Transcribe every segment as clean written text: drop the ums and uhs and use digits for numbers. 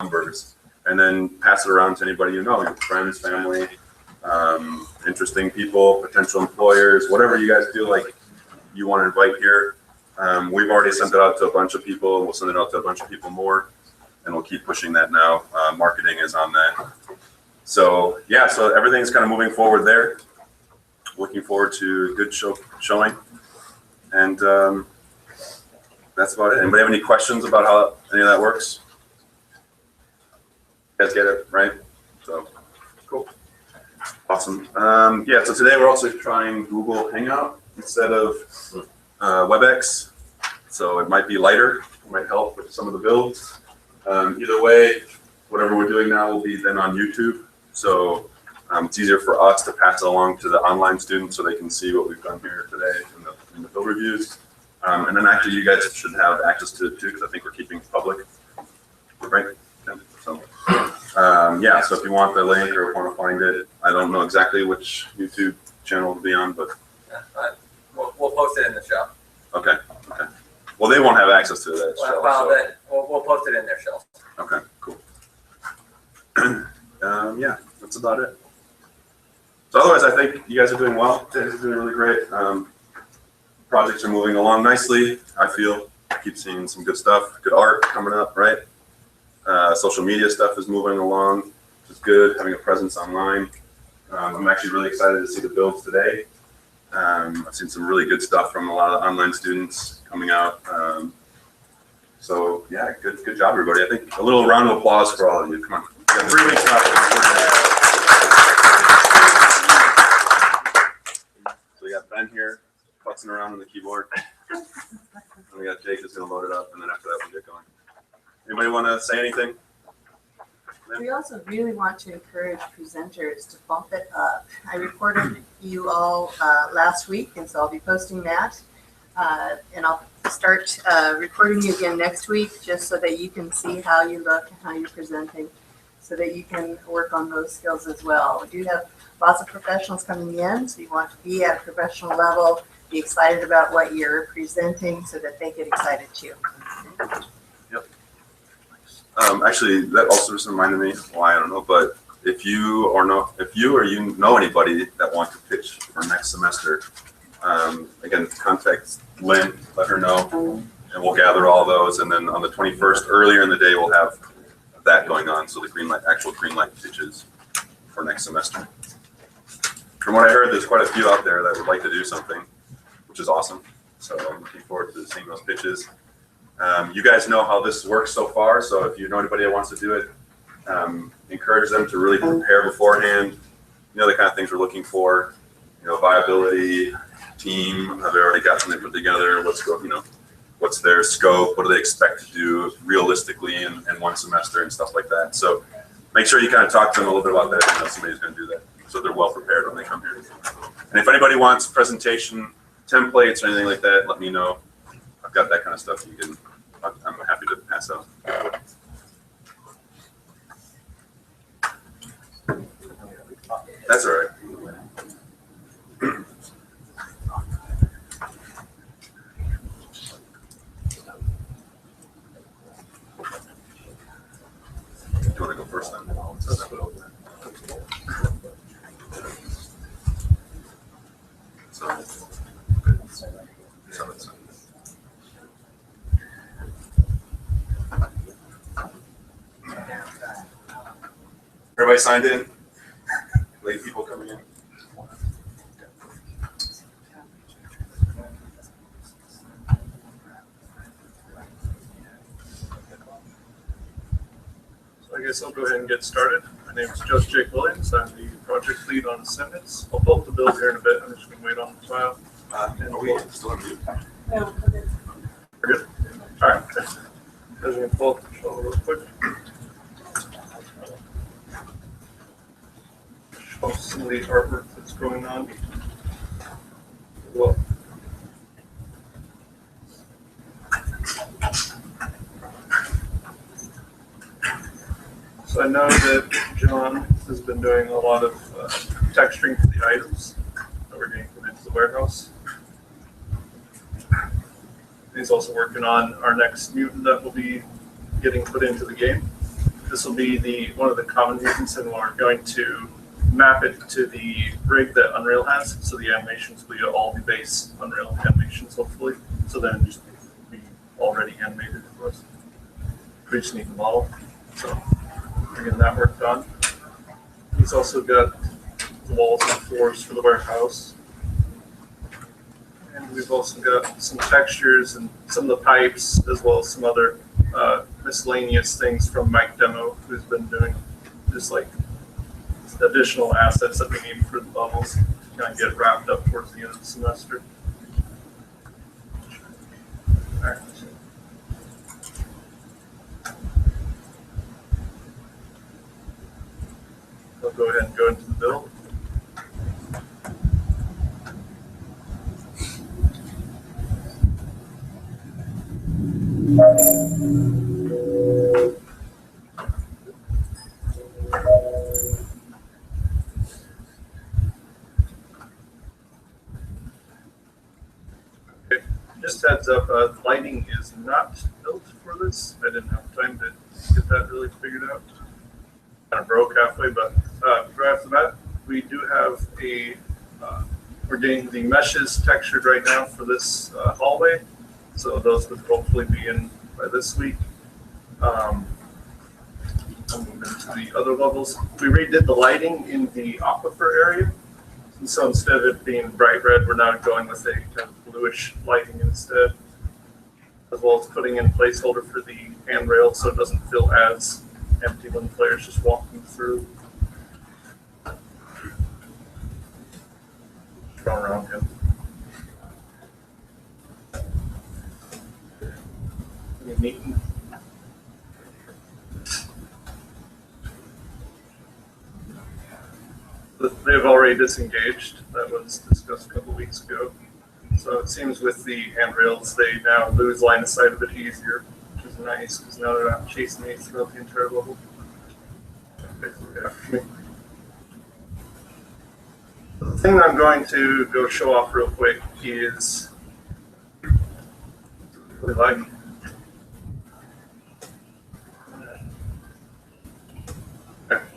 numbers, and then pass it around to anybody you know, your friends, family, interesting people, potential employers, whatever you guys feel like you want to invite here. We've already sent it out to a bunch of people. We'll send it out to a bunch of people more, and we'll keep pushing that now. Marketing is on that. So yeah, so everything's kind of moving forward there. Looking forward to a good showing. And that's about it. Anybody have any questions about how any of that works? You guys get it, right? So cool. Awesome. Yeah, so today we're also trying Google Hangout instead of WebEx. So it might be lighter, it might help with some of the builds. Either way, whatever we're doing now will be then on YouTube. So it's easier for us to pass it along to the online students so they can see what we've done here today in the build reviews. And then actually you guys should have access to it too, because I think we're keeping it public. Right? So, yeah, so if you want the link or want to find it, I don't know exactly which YouTube channel it'll be on, but we'll post it in the show. Okay. Okay. Well, they won't have access to that show. Well, so. We'll post it in their show. Okay, cool. Yeah, that's about it. So otherwise, I think you guys are doing well. You guys are doing really great. Projects are moving along nicely. I feel I keep seeing some good stuff, good art coming up, right? Social media stuff is moving along, which is good. Having a presence online. I'm actually really excited to see the builds today. I've seen some really good stuff from a lot of online students coming out. So yeah, good job, everybody. I think a little round of applause for all of you. Come on. We got 3 weeks left. So we got Ben here, futzing around on the keyboard. And we got Jake that's gonna load it up, and then after that we'll get going. Anybody want to say anything? We also really want to encourage presenters to bump it up. I recorded you all last week, and so I'll be posting that. And I'll start recording you again next week, just so that you can see how you look and how you're presenting, so that you can work on those skills as well. We do have lots of professionals coming in, so you want to be at a professional level, be excited about what you're presenting so that they get excited too. Yep. Actually, that also just reminded me, well, I don't know, but if you or you know anybody that wants to pitch for next semester, again, contact Lynn, let her know, and we'll gather all those. And then on the 21st, earlier in the day, we'll have that going on. So the actual green light pitches for next semester. From what I heard, there's quite a few out there that would like to do something, which is awesome. So I'm looking forward to seeing those pitches. You guys know how this works so far. So if you know anybody that wants to do it, encourage them to really prepare beforehand. You know, the kind of things we're looking for, you know, viability, team, have they already got something put together? What's their scope? What do they expect to do realistically in one semester and stuff like that. So make sure you kind of talk to them a little bit about that. You know, somebody's going to do that, so they're well prepared when they come here. And if anybody wants presentation templates or anything like that, let me know. I've got that kind of stuff. I'm happy to pass out. That's all right. You want to go first then? Everybody signed in? Late people coming in? I guess I'll go ahead and get started. My name is Judge Jake Williams. I'm the project lead on Ascendance. I'll pull up the build here in a bit. I'm just going to wait on the file. Are we still on mute? No. We're good? All right. I'm just going to pull up the show real quick. Show some of the artwork that's going on. Well, so I know that John has been doing a lot of texturing for the items that we're getting put into the warehouse. He's also working on our next mutant that will be getting put into the game. this will be one of the common mutants, and we're going to map it to the rig that Unreal has. So the animations will all be base Unreal animations, hopefully. So then just be already animated for us. We just need the model. So we're getting that work done. He's also got the walls and floors for the warehouse. And we've also got some textures and some of the pipes, as well as some other miscellaneous things from Mike Demo, who's been doing just like additional assets that we need for the levels to kind of get wrapped up towards the end of the semester. All right. I'll go ahead and go into the build. Okay, just heads up, lighting is not built for this. I didn't have time to get that really figured out. Kind of broke halfway, but right after that, we do have we're getting the meshes textured right now for this hallway. So those would hopefully be in by this week. I'll move into the other levels. We redid the lighting in the aquifer area. And so instead of it being bright red, we're now going with a kind of bluish lighting instead, as well as putting in placeholder for the handrail so it doesn't feel as empty when the player's just walking through. Going around him. Neat. They've already disengaged. That was discussed a couple weeks ago. So it seems with the handrails, they now lose line of sight a bit easier, which is nice because now they're not chasing me throughout the entire level. The thing I'm going to go show off real quick is really like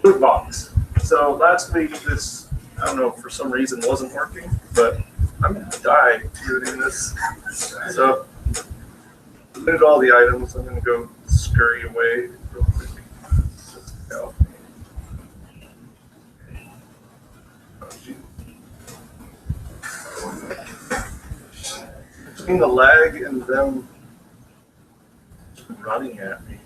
food box. So last week, this, I don't know, for some reason wasn't working, but I'm going to die doing this. So, loot all the items. I'm going to go scurry away real quick. Just go. Between the lag and them running at me.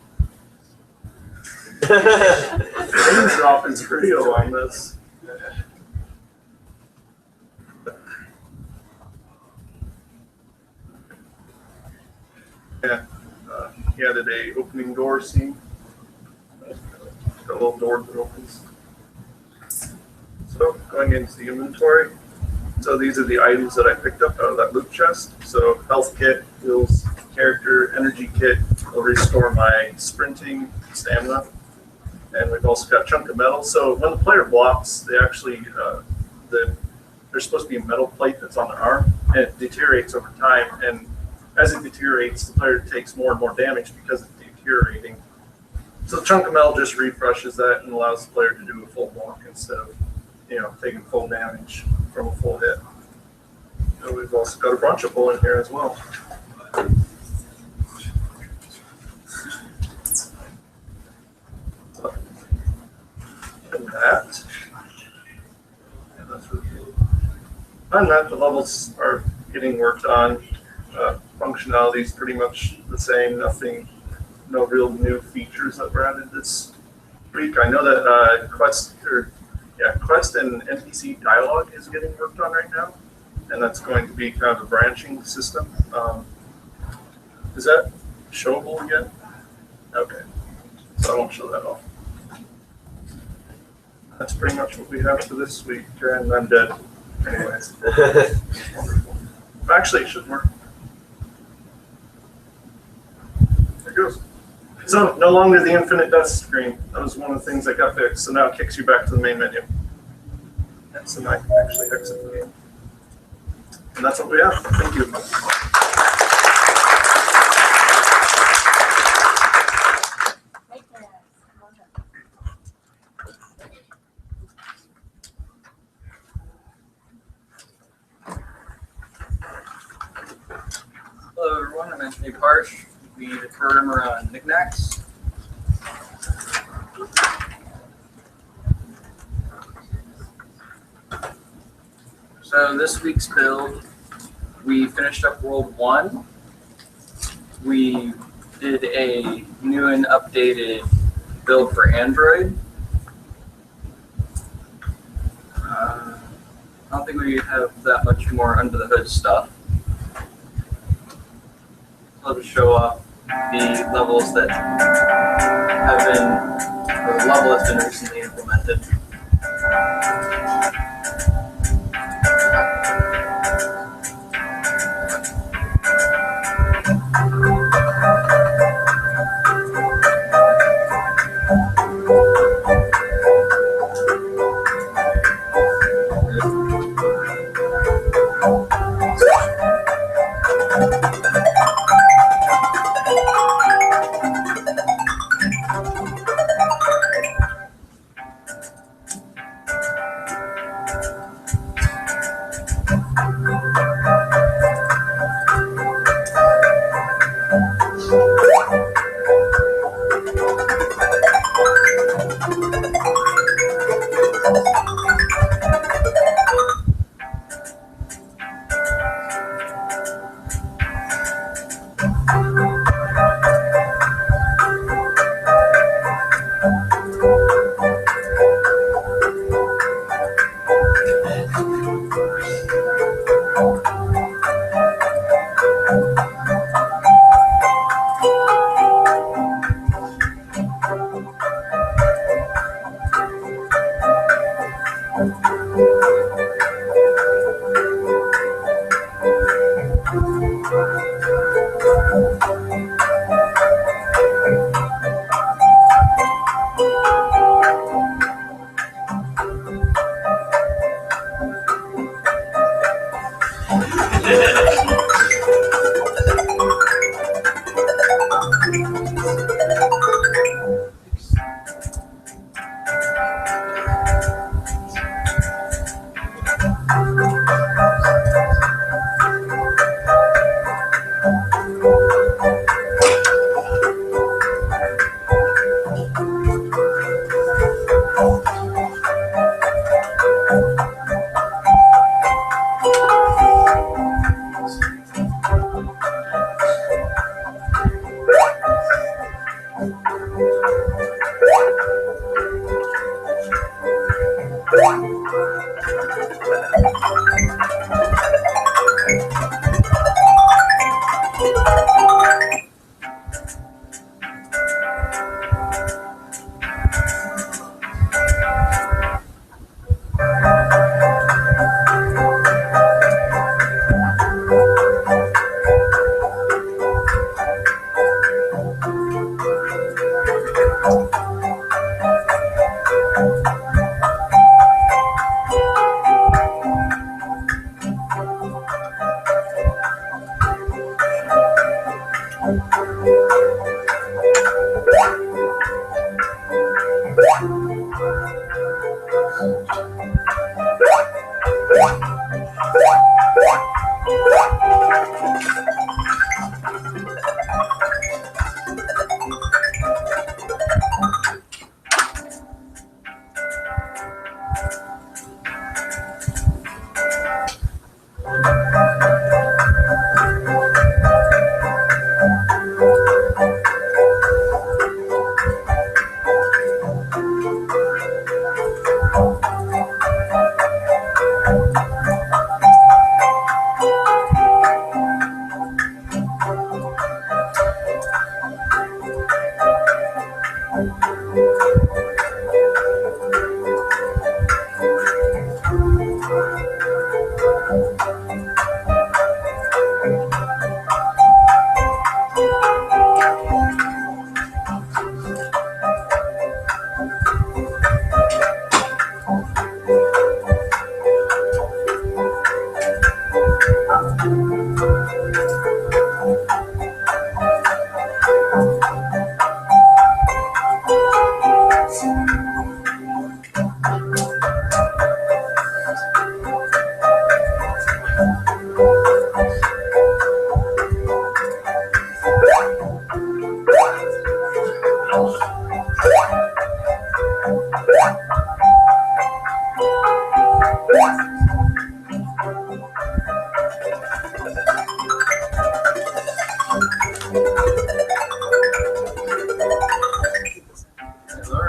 Drop is real on this. Yeah, he added a opening door scene. Got a little door that opens. So going into the inventory. So these are the items that I picked up out of that loot chest. So health kit, heals, character, energy kit will restore my sprinting, stamina. And we've also got a chunk of metal. So when the player blocks, they actually, there's supposed to be a metal plate that's on their arm, and it deteriorates over time. And as it deteriorates, the player takes more and more damage because it's deteriorating. So the chunk of metal just refreshes that and allows the player to do a full block instead of, taking full damage from a full hit. And we've also got a brunchable in here as well. And that. And that's really cool. On that, the levels are getting worked on. Functionality is pretty much the same. No real new features that were added this week. I know that Quest and NPC dialogue is getting worked on right now, and that's going to be kind of a branching system. Is that showable yet? Okay, so I won't show that off. That's pretty much what we have for this week, and I'm dead. Anyways, wonderful. Actually, it should work. There it goes. So, no longer the infinite death screen. That was one of the things that got fixed. So now it kicks you back to the main menu. And so now I can actually exit the game. And that's what we have. Thank you. Right there. Well done. everyone. I'm Anthony Parsh, the programmer on Knickknacks. So this week's build, we finished up World 1. We did a new and updated build for Android. I don't think we have that much more under the hood stuff. I'll just show off the levels that have been, or the level that's been recently implemented.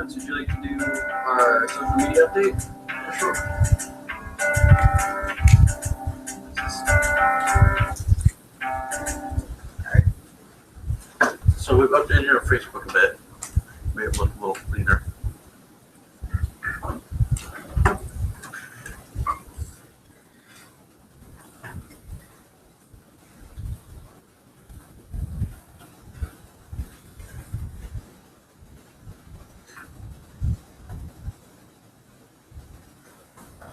Lawrence, would you like to do our social media update? Sure. So we've updated our Facebook a bit. Made it look a little cleaner.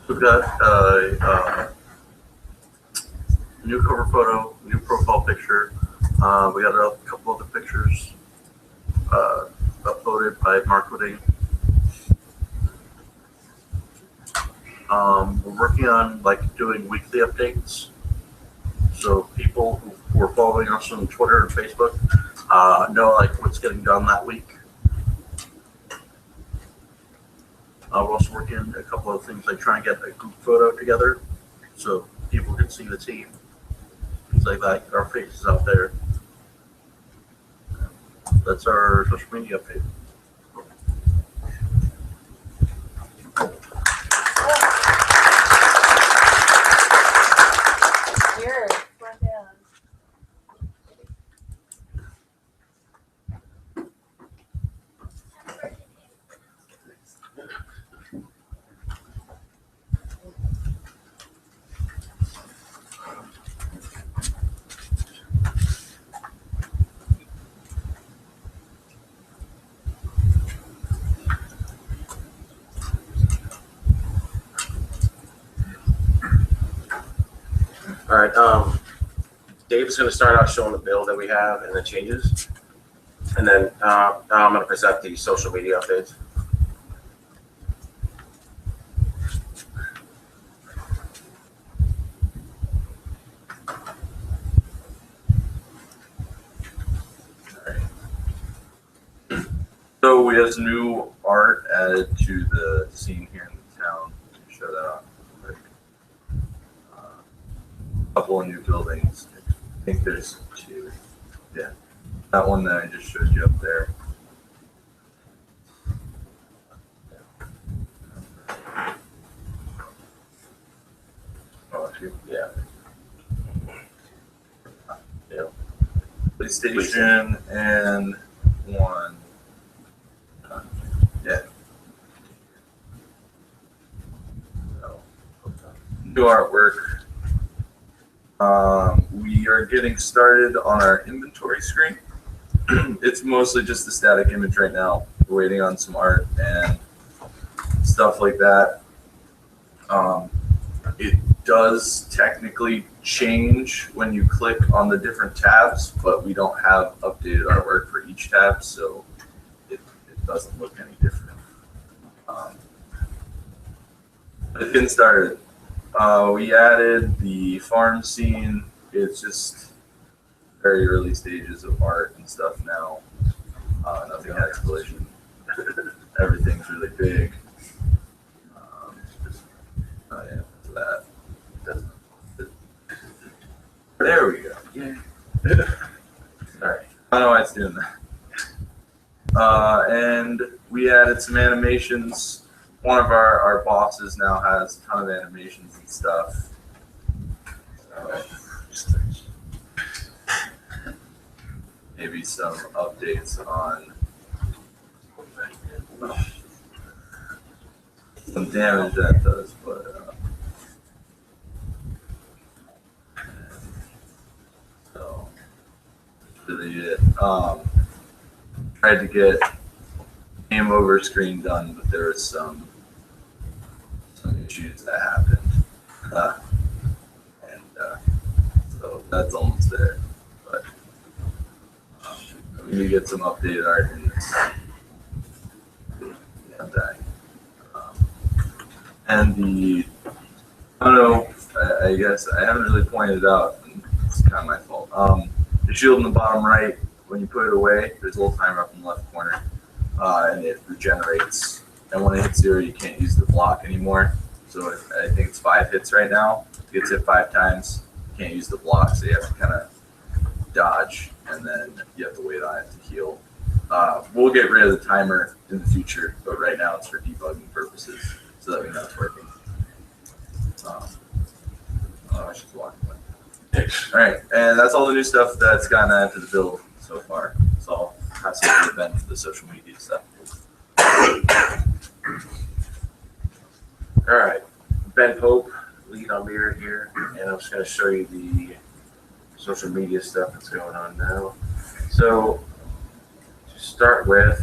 We've got new cover photo, new profile picture. We got a couple other pictures uploaded by marketing. We're working on like doing weekly updates. So people who are following us on Twitter and Facebook know like what's getting done that week. We're also working on a couple of things like trying to get a group photo together so people can see the team. Things like that, get our faces out there. That's our social media update. Here, front down. All right, Dave's going to start out showing the bill that we have and the changes. And then I'm going to present the social media updates. So we have some new art added to the scene here in the town. Show that off real quick. Couple of new buildings. I think there's two. Yeah, that one that I just showed you up there. Oh, two. Yeah. Yeah. Police station and one. Yeah. So, new artwork. We are getting started on our inventory screen. It's mostly just a static image right now. We're waiting on some art and stuff like that. It does technically change when you click on the different tabs, but we don't have updated artwork for each tab, so it doesn't look any different. It's getting started. We added the farm scene. It's just very early stages of art and stuff now. Nothing has collision. Everything's really big. Yeah, that. There we go. Yeah. Sorry. I don't know why it's doing that. And we added some animations. One of our bosses now has a ton of animations and stuff. Maybe some updates on some damage that does, but so that's really it. Tried to get game over screen done, but there was some issues that happened, so that's almost there. But we need to get some updated art in this. And I don't know, I guess I haven't really pointed it out, and it's kind of my fault. The shield in the bottom right, when you put it away, there's a little timer up in the left corner, and it regenerates. And when it hits 0, you can't use the block anymore. So I think it's 5 hits right now. If it gets hit 5 times, you can't use the block, so you have to kind of dodge, and then you have to wait on it to heal. We'll get rid of the timer in the future, but right now it's for debugging purposes, so that we know it's working. I should walk away. All right, and that's all the new stuff that's gotten added to the build so far. So I'll pass it over to Ben for the social media stuff. All right, Ben Pope, lead on Mirror here, and I'm just going to show you the social media stuff that's going on now. So to start with,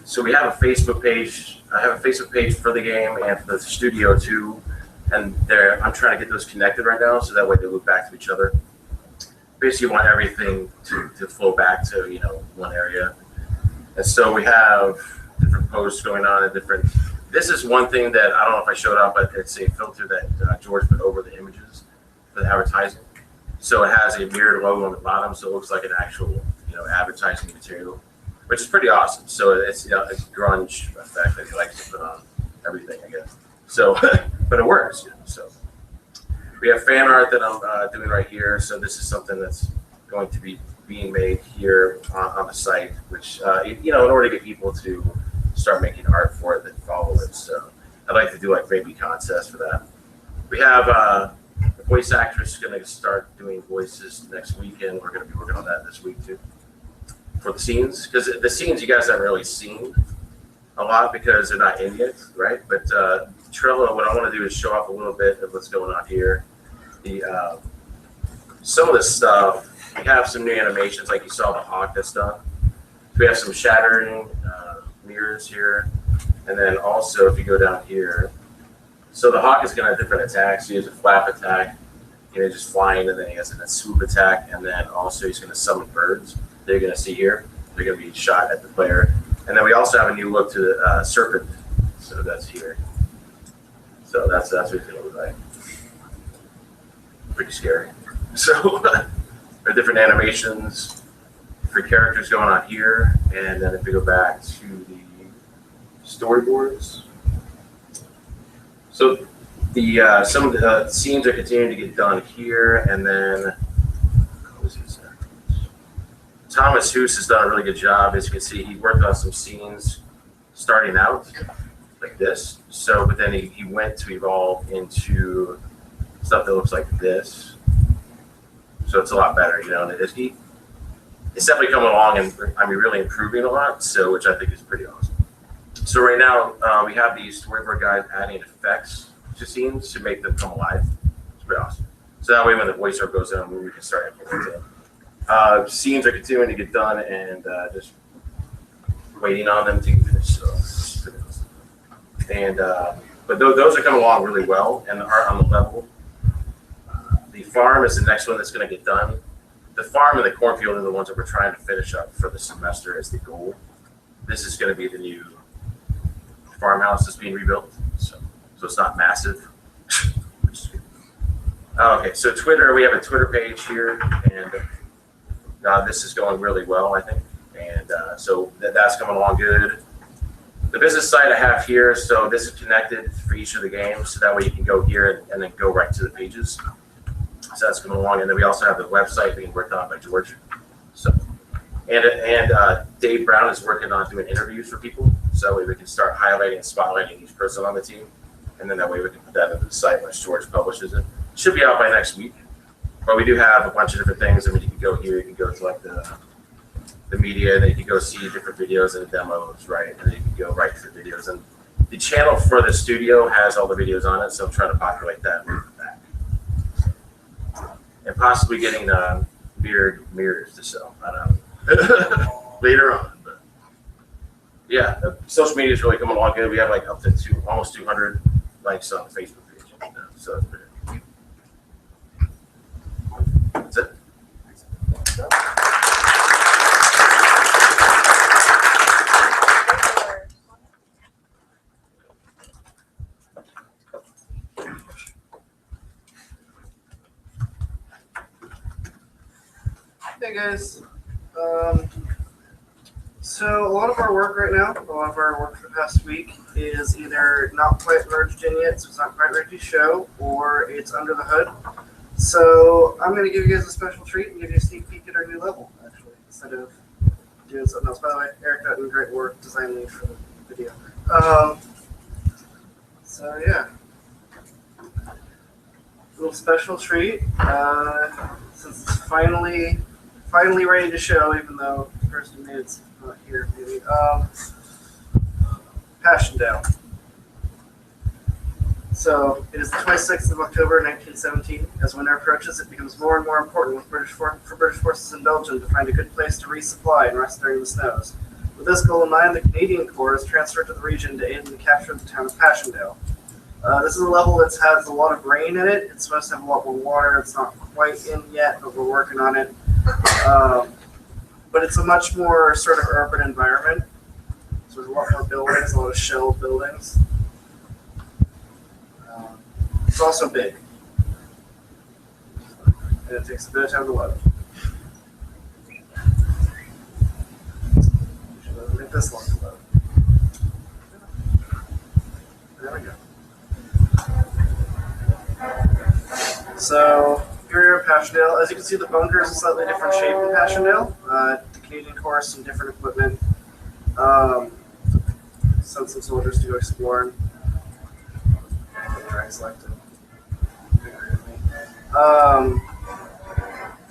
so we have a Facebook page. I have a Facebook page for the game and for the studio too, and there I'm trying to get those connected right now, so that way they loop back to each other. Basically, you want everything to flow back to one area, and so we have different posts going on and different. This is one thing that I don't know if I showed up, but it's a filter that George put over the images for the advertising. So it has a mirrored logo on the bottom, so it looks like an actual, advertising material, which is pretty awesome. So it's a grunge effect that he likes to put on everything, I guess. So, but it works. So we have fan art that I'm doing right here. So this is something that's going to be being made here on the site, which in order to get people to start making art for it that follow it. So I'd like to do like maybe contests for that. We have a voice actress going to start doing voices next weekend. We're going to be working on that this week too for the scenes, because the scenes you guys haven't really seen a lot because they're not in yet, right? But Trello, what I want to do is show off a little bit of what's going on here. The some of this stuff, we have some new animations, like you saw the hawk that's done. We have some shattering mirrors here, and then also if you go down here, so the hawk is going to have different attacks. He has a flap attack, just flying, and then he has a swoop attack, and then also he's going to summon birds. They're going to see here. They're going to be shot at the player, and then we also have a new look to the serpent. So that's here. So that's what it's going to look like. Pretty scary. So there are different animations for characters going on here, and then if we go back to the storyboards. So the some of the scenes are continuing to get done here, and then Thomas Hoos has done a really good job. As you can see, he worked on some scenes starting out like this. So, but then he went to evolve into stuff that looks like this. So it's a lot better, and it's definitely coming along and really improving a lot. So, which I think is pretty awesome. So right now we have these storyboard guys adding effects to scenes to make them come alive. It's pretty awesome. So that way when the voiceover goes in, we can start implementing. Scenes are continuing to get done and just waiting on them to get finished. So it's pretty awesome. And but those are coming along really well and are on the level. The farm is the next one that's going to get done. The farm and the cornfield are the ones that we're trying to finish up for the semester as the goal. This is going to be the new farmhouse that's being rebuilt, so it's not massive. Okay, so Twitter, we have a Twitter page here, and this is going really well, I think, and so that's coming along good. The business site I have here, so this is connected for each of the games, so that way you can go here and then go right to the pages. So that's coming along, and then we also have the website being worked on by George. So, and Dave Brown is working on doing interviews for people, so that way we can start highlighting and spotlighting each person on the team, and then that way we can put that into the site once George publishes it. It should be out by next week, but we do have a bunch of different things. I mean, you can go here, you can go to like the media, and then you can go see different videos and demos, right? And then you can go right to the videos. And the channel for the studio has all the videos on it, so I'm trying to populate that back. And possibly getting mirrors to sell. I don't know. Later on. But yeah, social media is really coming along good. We have like up to almost 200 likes on the Facebook page. So it's pretty. That's it. Hey guys, so a lot of our work right now, a lot of our work for the past week is either not quite merged in yet, so it's not quite ready to show, or it's under the hood. So I'm going to give you guys a special treat and give you a sneak peek at our new level, actually, instead of doing something else. By the way, Eric Dutton, great work, design lead for the video. So yeah, little special treat. Since it's finally ready to show, even though the person who made it's not here, maybe. Passchendaele. So it is the 26th of October, 1917. As winter approaches, it becomes more and more important for British forces in Belgium to find a good place to resupply and rest during the snows. With this goal in mind, the Canadian Corps is transferred to the region to aid in the capture of the town of Passchendaele. This is a level that has a lot of rain in it. It's supposed to have a lot more water. It's not quite in yet, but we're working on it. But it's a much more sort of urban environment. So there's a lot more buildings, a lot of shell buildings. It's also big. And it takes a bit of time to load. Usually doesn't take this long to load. There we go. So here we are at Passchendaele. As you can see, the bunker is a slightly different shape in Passchendaele. The Canadian Corps has some different equipment. Sent some soldiers to go exploring. Try selected.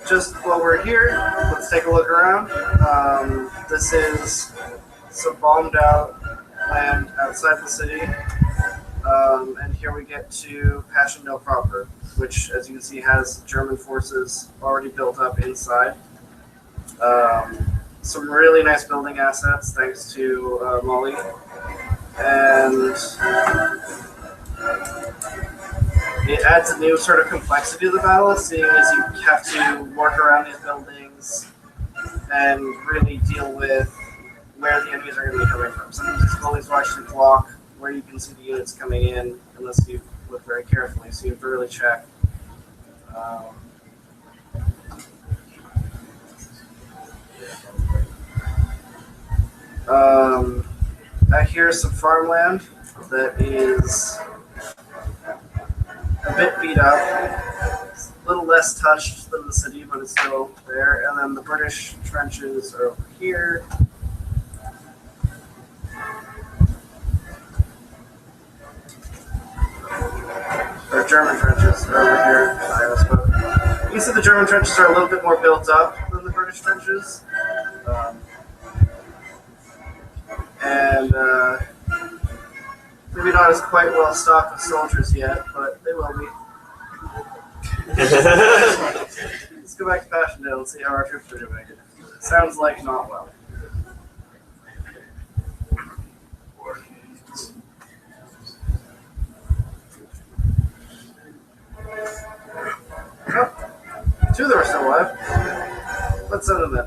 Just while we're here, let's take a look around. This is some bombed out land outside the city. And here we get to Passchendaele proper, which, as you can see, has German forces already built up inside. Some really nice building assets, thanks to Molly. And it adds a new sort of complexity to the battle, seeing as you have to work around these buildings and really deal with where the enemies are going to be coming from. Sometimes these buildings will actually block where you can see the units coming in unless you look very carefully, so you have to really check. Here's some farmland that is a bit beat up. It's a little less touched than the city, but it's still there. And then the British trenches are over here. Or German trenches are over here. You can see the German trenches are a little bit more built up than the British trenches. And maybe not as quite well stocked with soldiers yet, but they will be. Let's go back to Passchendaele and see how our troops are doing. Sounds like not well. Oh, two of them are still alive. Let's send them in.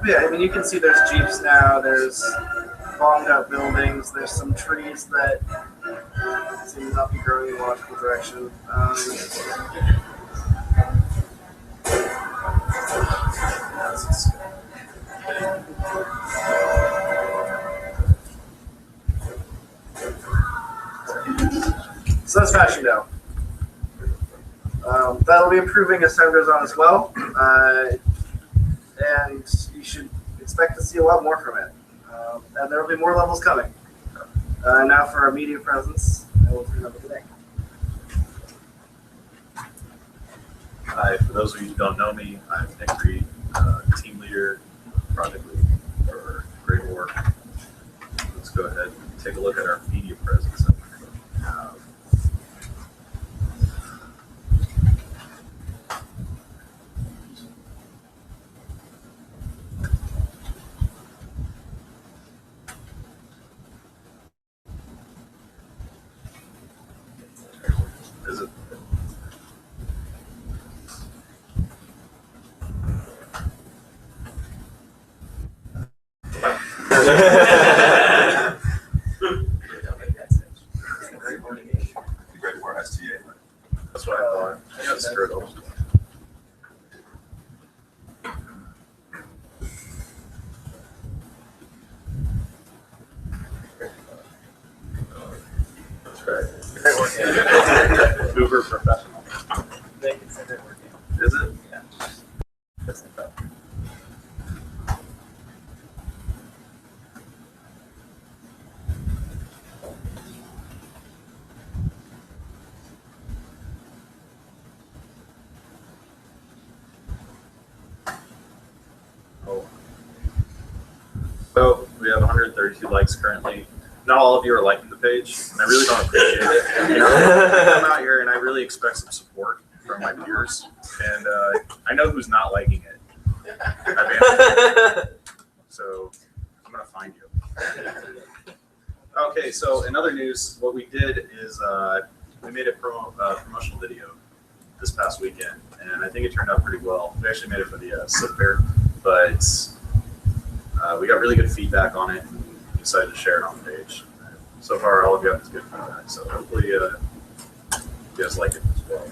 Yeah, I mean, you can see there's jeeps now, there's bombed out buildings, there's some trees that seem to not be growing in a logical direction. So that's Passchendaele. That'll be improving as time goes on as well, and you should expect to see a lot more from it. And there will be more levels coming. Now for our media presence, I will turn over today. Hi, for those of you who don't know me, I'm Nick Reed, team leader, project lead for Great War. Let's go ahead and take a look at our media presence that we have. Is it? The Great War STA. That's what I thought. I got screwed up. Uber professional. They consider it working. Is it? Yeah. That's the problem. Oh. So we have 132 likes currently. Not all of you are liking the page, and I really don't appreciate it. You know, I come out here and I really expect some support from my peers, and I know who's not liking it. So I'm gonna find you. Okay, so in other news, what we did is we made a promotional video this past weekend, and I think it turned out pretty well. We actually made it for the SIP fair, but we got really good feedback on it, and we decided to share it on the page. So far, all of you have good feedback, so hopefully you guys like it as well.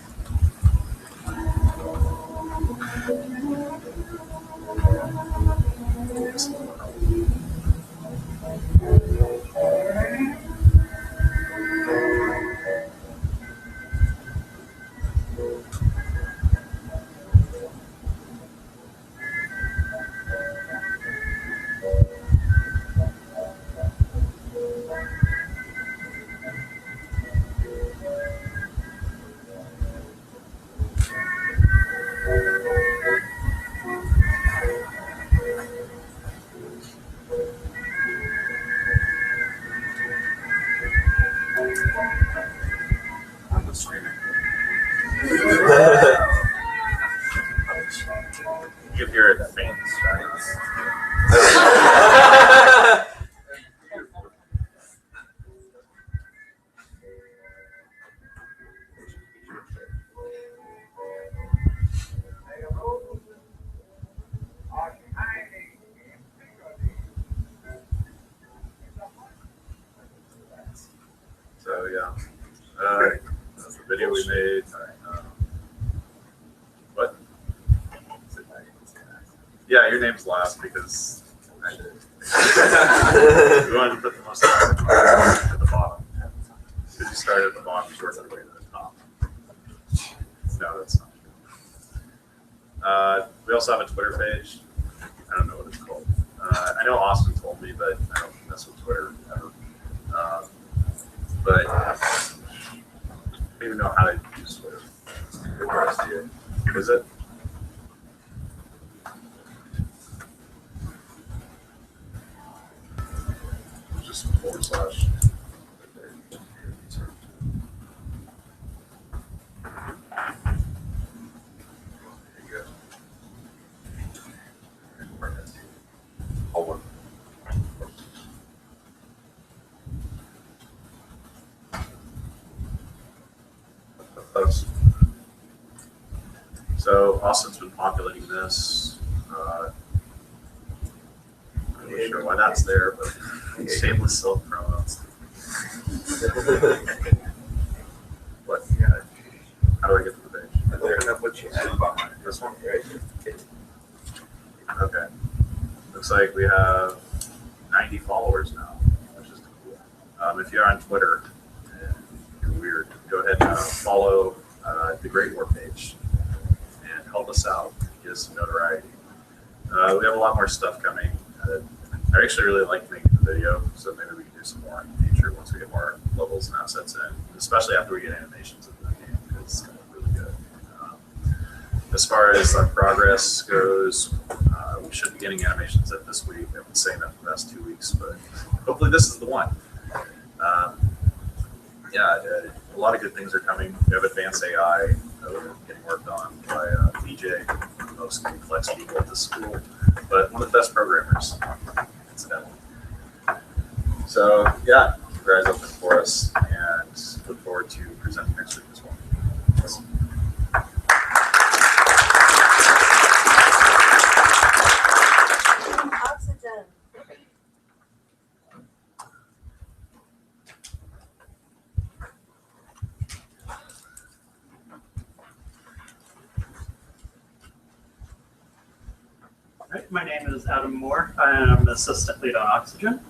I'm not screaming. You can hear it faint, right? So yeah, that's the video we made. What? Yeah, your name's last because I did. We wanted to put the most at the bottom. Because you started at the bottom, you worked your way to the top. No, that's not true. We also have a Twitter page. I don't know what it's called. I know Austin told me, but I don't mess with Twitter ever. But I don't even know how to use Twitter. Is it? Just /. Hold on. So Austin's been populating this. I'm not sure why that's there, but shameless self promos. What? Yeah. How do I get to the page? Looking up what you had behind This one? right? Okay. Looks like we have 90 followers now, which is cool. If you're on Twitter and you're weird, go ahead and follow the Great War page and help us out, get us some notoriety. We have a lot more stuff coming. I actually really like making the video, so maybe we can do some more in the future once we get more levels and assets in, especially after we get animations in the game, because it's going to be really good. As far as our progress goes, we should be getting animations in this week. I've been saying that for the past 2 weeks, but hopefully this is the one. A lot of good things are coming. We have advanced AI that we're getting worked on by DJ, the most complex people at the school, but one of the best programmers, incidentally. So yeah, keep your eyes open for us, and look forward to presenting next week as well. Yes. Oxygen. Right, my name is Adam Moore. I am an assistant lead on Oxygen.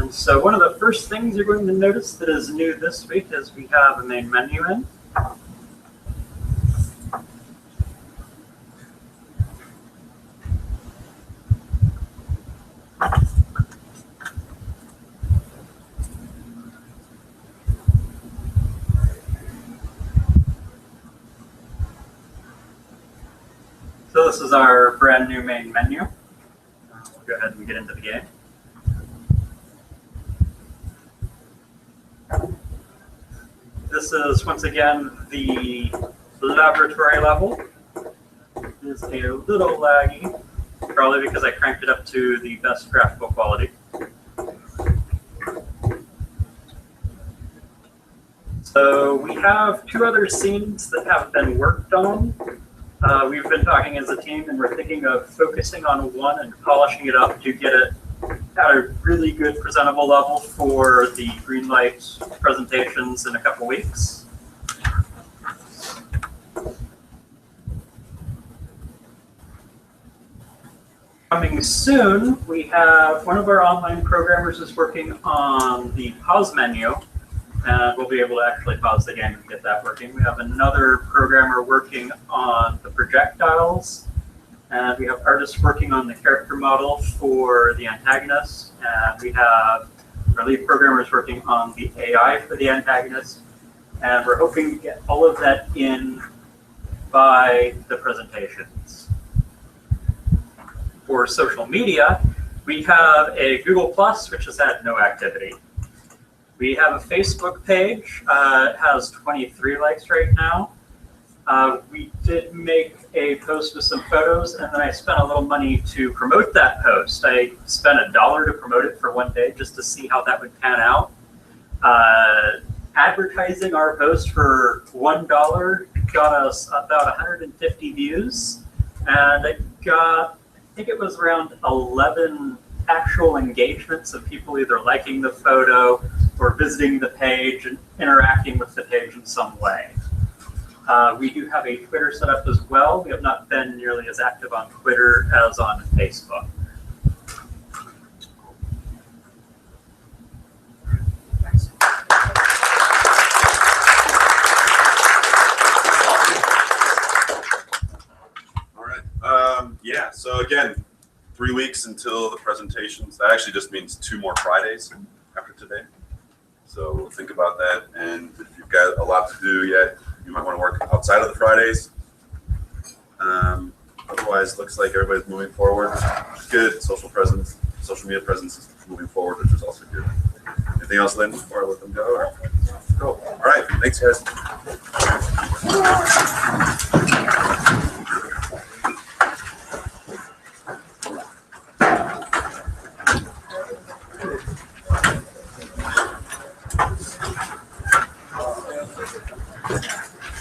And so one of the first things you're going to notice that is new this week is we have a main menu in. So this is our brand new main menu. We'll go ahead and get into the game. This is, once again, the laboratory level. It is a little laggy, probably because I cranked it up to the best graphical quality. So we have 2 other scenes that have been worked on. We've been talking as a team, and we're thinking of focusing on one and polishing it up to get it at a really good presentable level for the green light presentations in a couple weeks. Coming soon, we have one of our online programmers is working on the pause menu, and we'll be able to actually pause the game and get that working. We have another programmer working on the projectiles, and we have artists working on the character model for the antagonist, and we have our lead programmers working on the AI for the antagonist, and we're hoping to get all of that in by the presentations. For social media, we have a Google+, which has had no activity. We have a Facebook page. It has 23 likes right now. We did make a post with some photos, and then I spent a little money to promote that post. I spent $1 to promote it for one day just to see how that would pan out. Advertising our post for $1 got us about 150 views, and it got, I think it was around 11 actual engagements of people either liking the photo or visiting the page and interacting with the page in some way. We do have a Twitter set up as well. We have not been nearly as active on Twitter as on Facebook. Thanks. All right. Yeah, so again, 3 weeks until the presentations. That actually just means 2 more Fridays after today. So think about that. And if you've got a lot to do yet, you might want to work outside of the Fridays. Otherwise, looks like everybody's moving forward, which is good. Social media presence is moving forward, which is also good. Anything else, Lynn, before I let them go? Cool. All right. Thanks, guys.